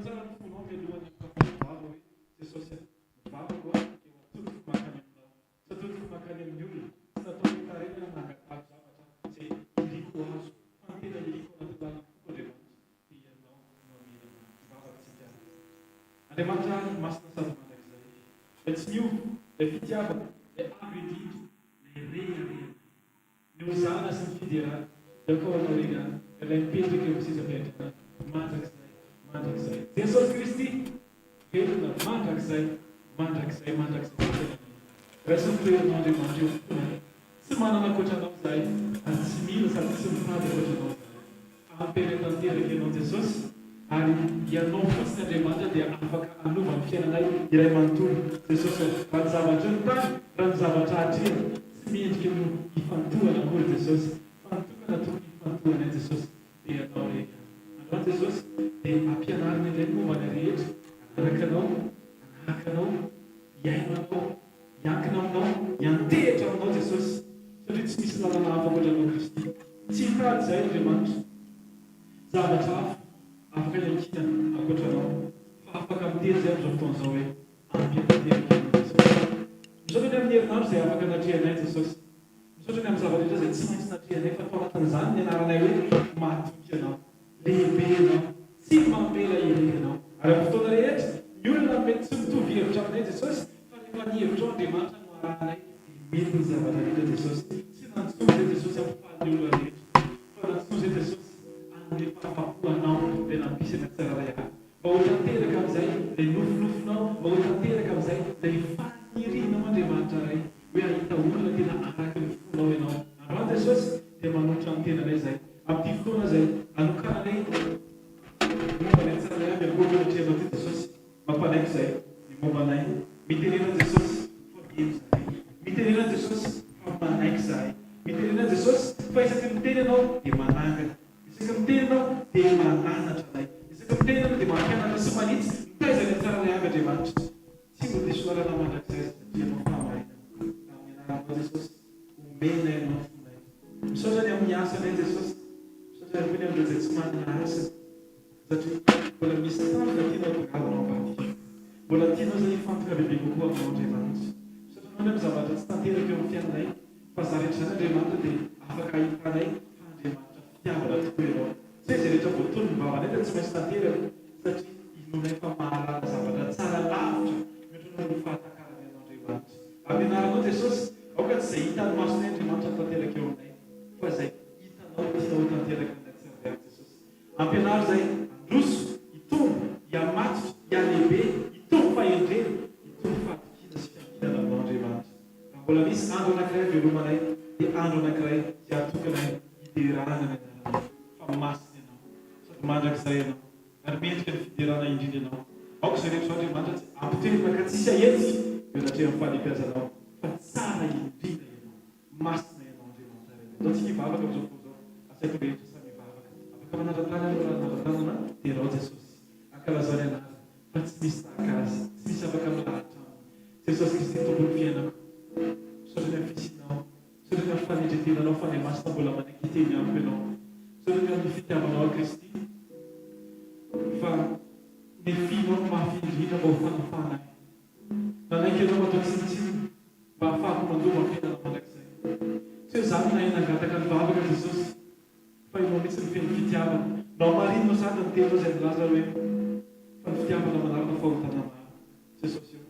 tsara ny fonao mialohan'ny vava hoe Jesosy vava koa eo atotoko makany aminao tsy atotoko makany amin'ny olona tsy natao hitarenana nangatavo zavatra zay iliko azo fantena iliko anaty lalana Andriamanitra dia ianao mamela vavatsika Andriamanitra masina sady mandrakizay ilay tsy miova ilay fitiavana ilay avo indrindra ilay reharena ny hozana sy ny fiderana dakao anao reny any ilay mipetraka eo sisa miatrana mandrakizay Jesosy Kristy velona mandrakizay raisiny toerinao Andriamanitra eo fotoana tsy manana ankoatranao zahay ary tsy mila sady tsy mitady ankoatranao zahay ampela tanteraka ianao Jesosy ary ianao fotsiny Andriamanitra dia afaka anova ny fiainanay iray manontolo Jesosy raha ny zavatra ny tany raha ny zavatra atrehana tsy miendrika no hifantohana akory Jesosy fantokana tokony hifantohana Jesosy dia ianao reka androany Jesosy dia ampianarina indray mombana rehetra anakanao iainanao miankina aminao miantehitra aminao Jesosy satria tsy misy lalana hafa ankoatranao Kristy tsy hitady zay Andriamanitra zavatra hafa afaka iankina ankoatranao fa afaka miteny zay amin'izao fotoan'izao hoe ampianterika ianao Jesosy misaotrany amin'ny herinandro zay afaka natrehanay Jesosy misaotrany amin'ny zavatra zay tsy maintsy natrehanay fa tao anatin'izany ny anaranay hoe matoky ianao lehibe ianao tsy mampela ery ianao ary amin'ny fotoana rehetra ny olona mety tsy mitovy hevitra aminay Jesosy fa rehefa ny hevitra ao Andriamanitra no arahanay mety ny zavatra rehetra Jesosy tsy nantsoa zay Jesosy ampifaly olona rehetra fa nantsoa zay Jesosy an'le fahapapoanao le nampisana tsiraray avy mba ho tanteraka amin'izay le nofinofinao mba ho tanteraka amin'izay lay fanirianao Andriamanitra ray hoe ahita olona tena araky ny fonao ianao androany Jesosy dia manotra ny tenanay zay amin'ity fotoana zay anokananay mombanay tsara aby ankoatra natrehanao ty Jesosy mampanaiky zay ny mombanay mitenena Jesosy fa miemy zahay mitenena Jesosy fa manaiky zahay mitenena Jesosy fa isaky miteny anao dia manangana isaky miteny anao dia mananatra anay isaky miteny anao dia mampianatra sy manitsy mitaizany tsararay aby Andriamanitra tsy mbo diso lalana mandrakizay satria anao famarina amin'ny anaranao Jesosy omena ianao fonay misaotrany amin'ny asanay Jesosy misaotrany koa ny amin'ireo zay tsy manana asa satria mbola misy tanjona tianao tongalanao ambany mbola tianao zay hifantoka bebe kokoa aminao Andriamanitra satria anao amin'ny zavatra tsy tanteraka eo amin'ny fiainanay fa za rehetra zany Andriamanitra dia afaka ahitanay fa Andriamanitra fitiavana tokoa ianao zay zay rehetra voatony ny vavanay dia tsy maintsy tanteraka satria inonay fa mahalala zavatra tsara lavitra mihoatranao ny fahatakarany ianao Andriamanitra amin'ny anaranao Jesosy aoka tsy zay hitan'ny masonay Andriamanitra tanteraka eo aminay fa zay hitanao tianao tanteraka aminay tsiraray Jesosy ampianary zay androso hitombo hiamatotra hialehibe hitombo fahendrena hitombo fahatokina sy fiankinana aminao Andriamanitra raha mbola misy andro anankiray velomanay dia andro anankiray zay atokanay hiderana ny anaranay fa masina ianao sady mandrakizay ianao ary mendrika ny fiderana indrindra ianao aoka zay rehetra zao Andriamanitra tsy ampitoerana ka tsisy ahetsika eo natrehan'ny fanipiazanao fa tsara indrindra ianao masina ianao Andriamanitra atao tsy hivavaka amin'izao fotoana zao asaiko rehetra samy hivavaka afaka manatantany aloha raha nanatanana dia rao Jesosy ankalazany anara fa tsy misy tahaka azy tsy misy afaka milahatra Jesosy Kristy tompony fiainako misaotrany amin'ny fisinao misaotrany amin'ny fanendretenanao fa ilay masina mbola manaiky hiteny amiko ianao misaotrany amin'ny fitiavanao Kristy fa ny finao mahafindrindra mba ho fanafana nanaiky ianao matao tsinitsiny mba hafahako mandoma amin'ny fiainana mandrakizay tsy hoe zany nahay nangataka ny vavaka Jesosy fa ianao mihitsy ny feno fitiavana nao marinonao sady ny tenao zay milaza hoe fa ny fitiavana manaraka fahotana maro Jesosy io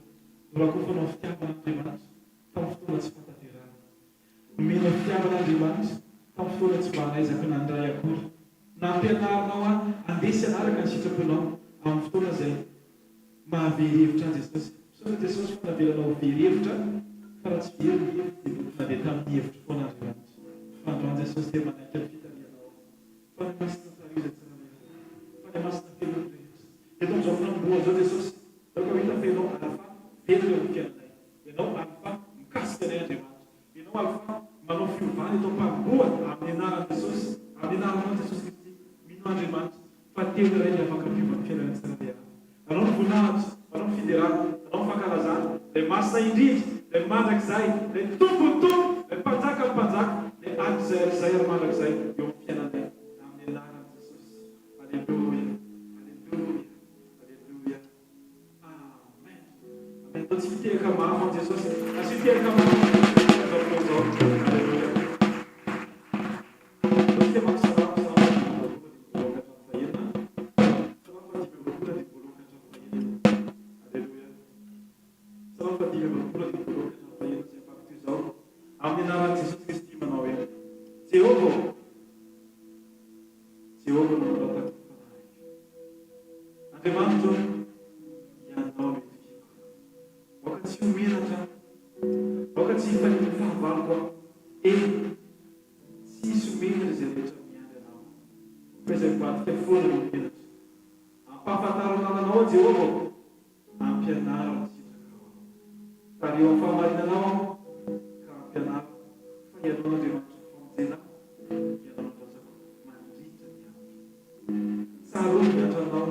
norakofanao fitiavana Andriamanitra tamin'ny fotoana tsy fantaterana nomenao fitiavana Andriamanitra tamin'ny fotoana tsy mba hanaizako nandray akory nampianarinao andesy anaraka ny sitraponao amin'ny fotoana zay mahavery hevitra an Jesosy misaotra Jesosy fa navelanao very hevitra fa raha tsy very ny hevitra dia nandeha tamin'ny hevitra foana Andriamanitra fa androany Jesosy dia manaiky ny fitalianao fa ny masina tsara fa ny masina feno rehetra eto amin'izao filamboana zao Jesosy daoka hita fa ianao alfa very eo amin'ny fiainanay ianao alfa mikasika anay Andriamanitra ianao alfa manao fiovana eto mpamboana amin'ny anaran'i Jesosy amin'ny anaranao Jesosy Kristy mino Andriamanitra fa teny iray ny afaka miovany fiainanay tsiraray anao ny voninahitra anao ny fiderana anao ny fankalazana lay masina indrindra lay mandrakizay lay tombotombo lay mpanjaka ny mpanjaka lay akizay ary mandrakizay eo amin'ny fiainanay amin'ny anaran'i Jesosy. Alleluia, alleluia, tsy fiteraka mafy an Jesosy, asy fiteraka mafy zao fotoana zao. Alleluia. Dia mahasalama salama fahenina. Salama fadimy amby roapolo dia voalohan hatramin'ny fahenina. Alleluia. Salama fadimy amby roapolo dia voalohan hatramin'ny fahenina izay fakty zao. Amin'ny anaran'i Jesosy Kristy manao hoe Jehova no manao Andriamanitra ianao medikiko. Moka tsy homenatra, moka tsy hifaniny fahavaloko tsy hisy homenatra izay rehetra miandry anao. Fa izay mivadika foana no homenatra. Ampahafantarana anao Jehova, ampianaro ny sitraka ao. Tario amin'ny fahamarinanao aho, ka ampianaro fa ianao Andriamanitra famonjena, ianao nandrazako mandritra ny andro. Tsara ny miandranao.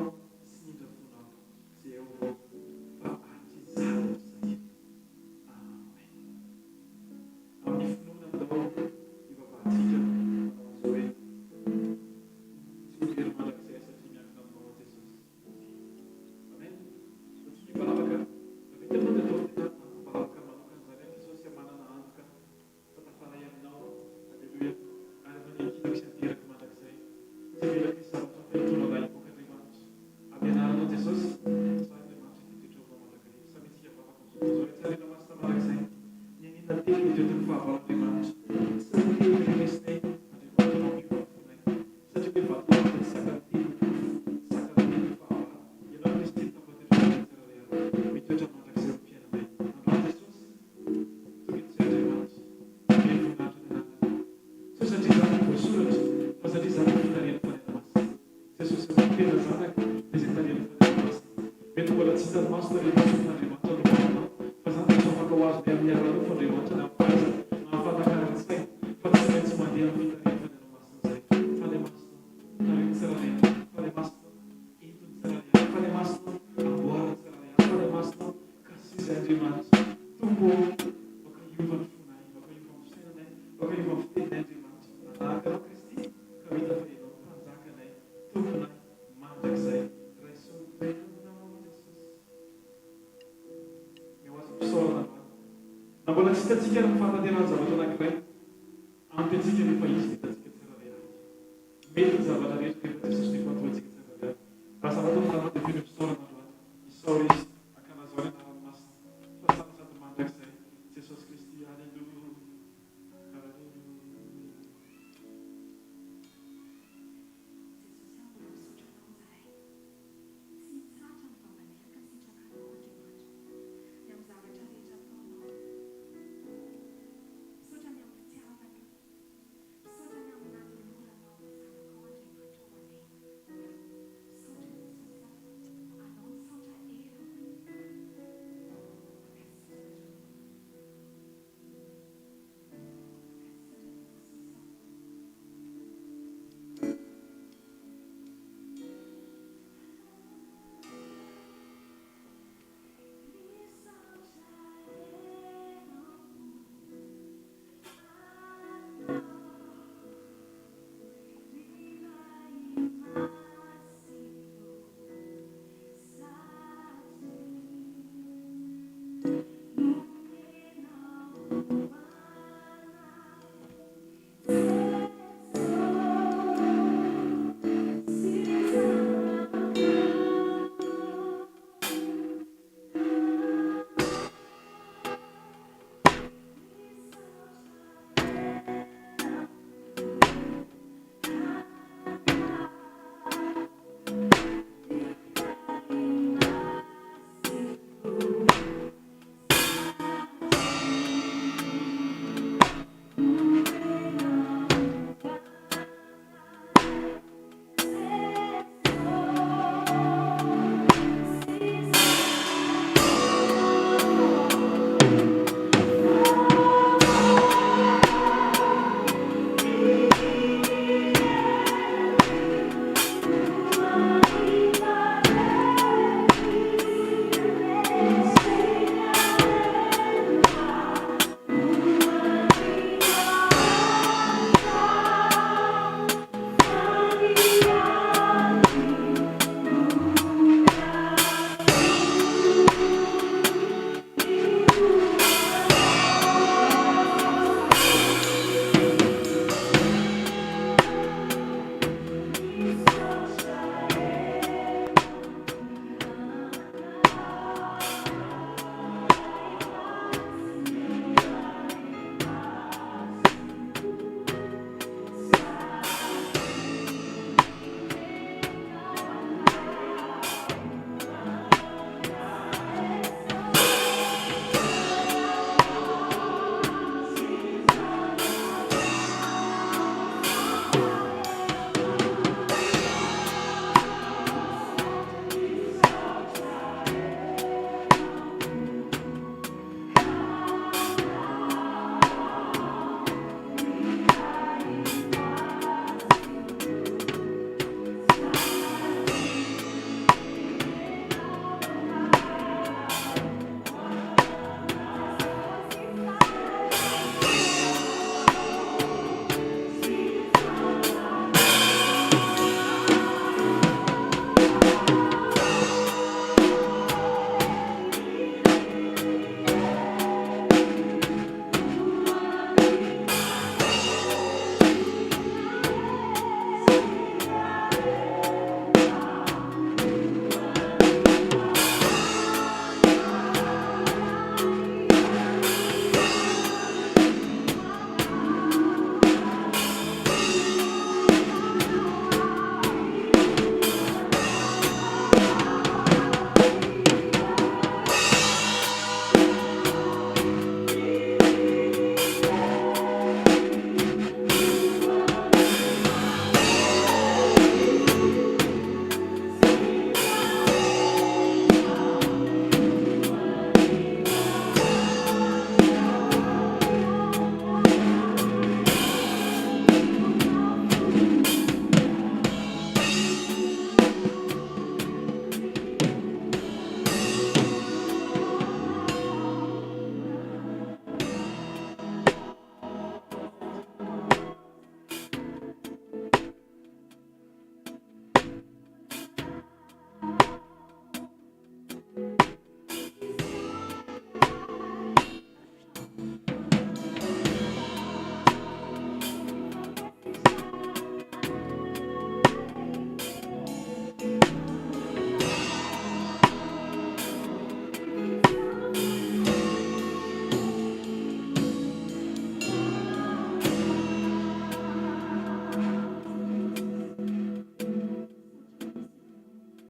Mbola tsy hitantsika ny fahatanterana zavatra anankiray ampy antsika rehefa izy hitantsika tsara ilay ady. Mety ny zavatra rehetra rehefa Jesosy rehefa atoa antsika tsara ilay ady. Raha zavatra ny tanàna dia feno fisaorana androany. Isaora izy